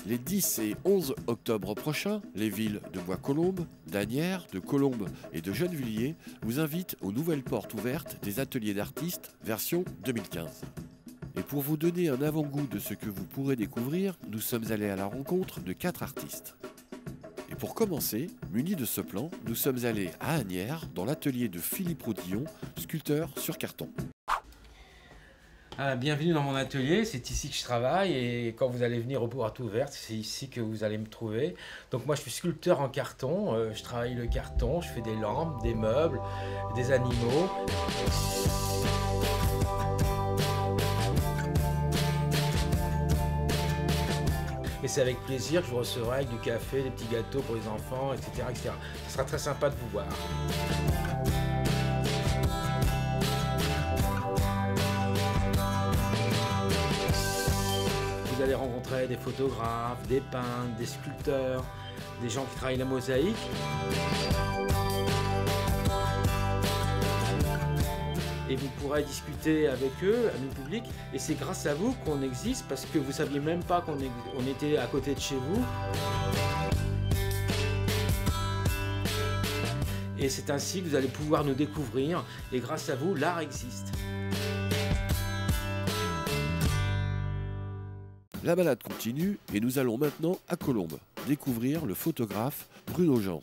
Les 10 et 11 octobre prochains, les villes de Bois-Colombes, d'Asnières, de Colombes et de Gennevilliers vous invitent aux nouvelles portes ouvertes des ateliers d'artistes version 2015. Et pour vous donner un avant-goût de ce que vous pourrez découvrir, nous sommes allés à la rencontre de 4 artistes. Et pour commencer, munis de ce plan, nous sommes allés à Asnières, dans l'atelier de Philippe Rodillon, sculpteur sur carton. Bienvenue dans mon atelier, c'est ici que je travaille et quand vous allez venir aux portes ouvertes, c'est ici que vous allez me trouver. Donc moi je suis sculpteur en carton, je travaille le carton, je fais des lampes, des meubles, des animaux. Et c'est avec plaisir que je vous recevrai avec du café, des petits gâteaux pour les enfants, etc., etc. Ce sera très sympa de vous voir. Vous allez rencontrer des photographes, des peintres, des sculpteurs, des gens qui travaillent la mosaïque. Et vous pourrez discuter avec eux, à notre public. Et c'est grâce à vous qu'on existe, parce que vous ne saviez même pas qu'on était à côté de chez vous. Et c'est ainsi que vous allez pouvoir nous découvrir. Et grâce à vous, l'art existe. La balade continue et nous allons maintenant à Colombes, découvrir le photographe Bruno Jans.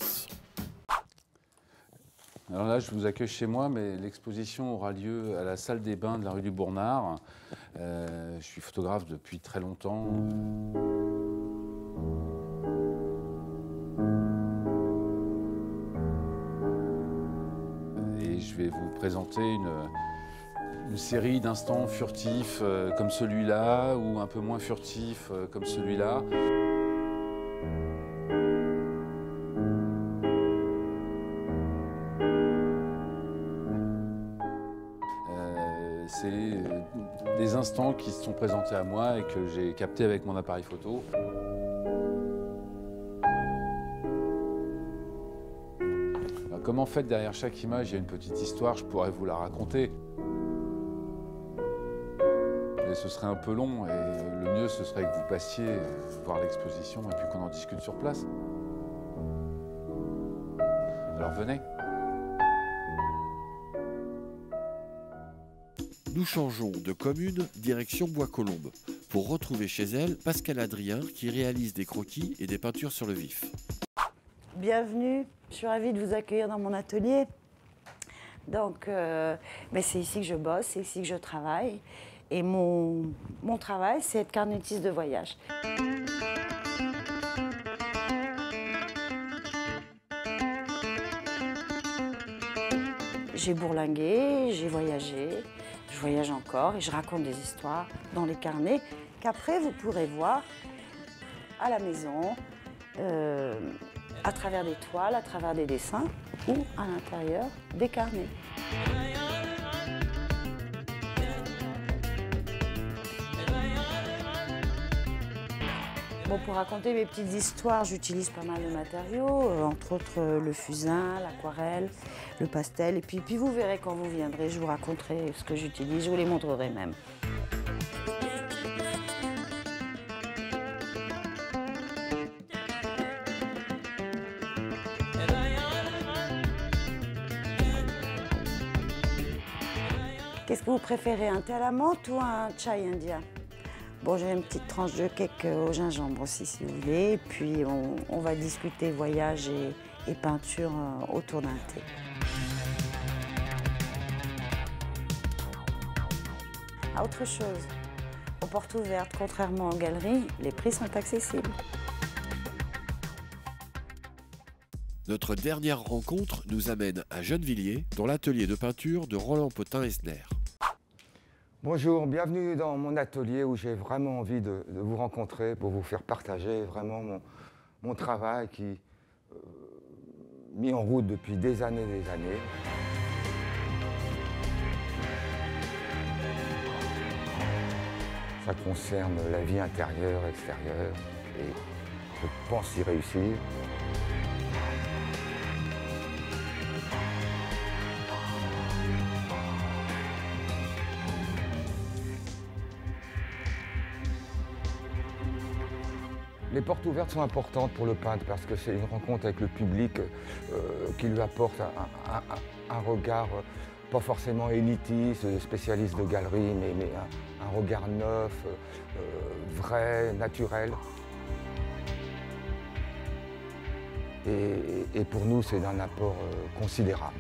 Alors là, je vous accueille chez moi, mais l'exposition aura lieu à la salle des bains de la rue du Bournard. Je suis photographe depuis très longtemps. Et je vais vous présenter une série d'instants furtifs comme celui-là, ou un peu moins furtifs comme celui-là. C'est des instants qui se sont présentés à moi et que j'ai captés avec mon appareil photo. Alors, comme en fait derrière chaque image il y a une petite histoire, je pourrais vous la raconter. Mais ce serait un peu long et le mieux ce serait que vous passiez voir l'exposition et puis qu'on en discute sur place. Alors venez. Nous changeons de commune direction Bois-Colombes pour retrouver chez elle Pascal Adrien qui réalise des croquis et des peintures sur le vif. Bienvenue, je suis ravie de vous accueillir dans mon atelier. Donc, c'est ici que je bosse, c'est ici que je travaille. Et mon travail, c'est être carnetiste de voyage. J'ai bourlingué, j'ai voyagé. Je voyage encore et je raconte des histoires dans les carnets qu'après vous pourrez voir à la maison, à travers des toiles, à travers des dessins ou à l'intérieur des carnets. Bon, pour raconter mes petites histoires, j'utilise pas mal de matériaux, entre autres le fusain, l'aquarelle, le pastel. Et puis vous verrez quand vous viendrez, je vous raconterai ce que j'utilise, je vous les montrerai même. Qu'est-ce que vous préférez, un thé à la menthe ou un chai indien? Bon, j'ai une petite tranche de cake au gingembre aussi, si vous voulez. Et puis, on va discuter voyage et peinture autour d'un thé. Autre chose, aux portes ouvertes, contrairement aux galeries, les prix sont accessibles. Notre dernière rencontre nous amène à Gennevilliers, dans l'atelier de peinture de Roland Potin-Esner. Bonjour, bienvenue dans mon atelier où j'ai vraiment envie de vous rencontrer pour vous faire partager vraiment mon travail qui est mis en route depuis des années et des années. Ça concerne la vie intérieure, extérieure et je pense y réussir. Les portes ouvertes sont importantes pour le peintre parce que c'est une rencontre avec le public qui lui apporte un regard pas forcément élitiste, spécialiste de galerie, mais un regard neuf, vrai, naturel. Et pour nous, c'est d'un apport considérable.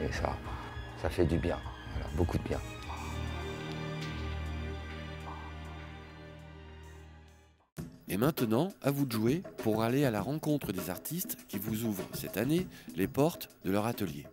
Et ça fait du bien, voilà, beaucoup de bien. Et maintenant, à vous de jouer pour aller à la rencontre des artistes qui vous ouvrent cette année les portes de leur atelier.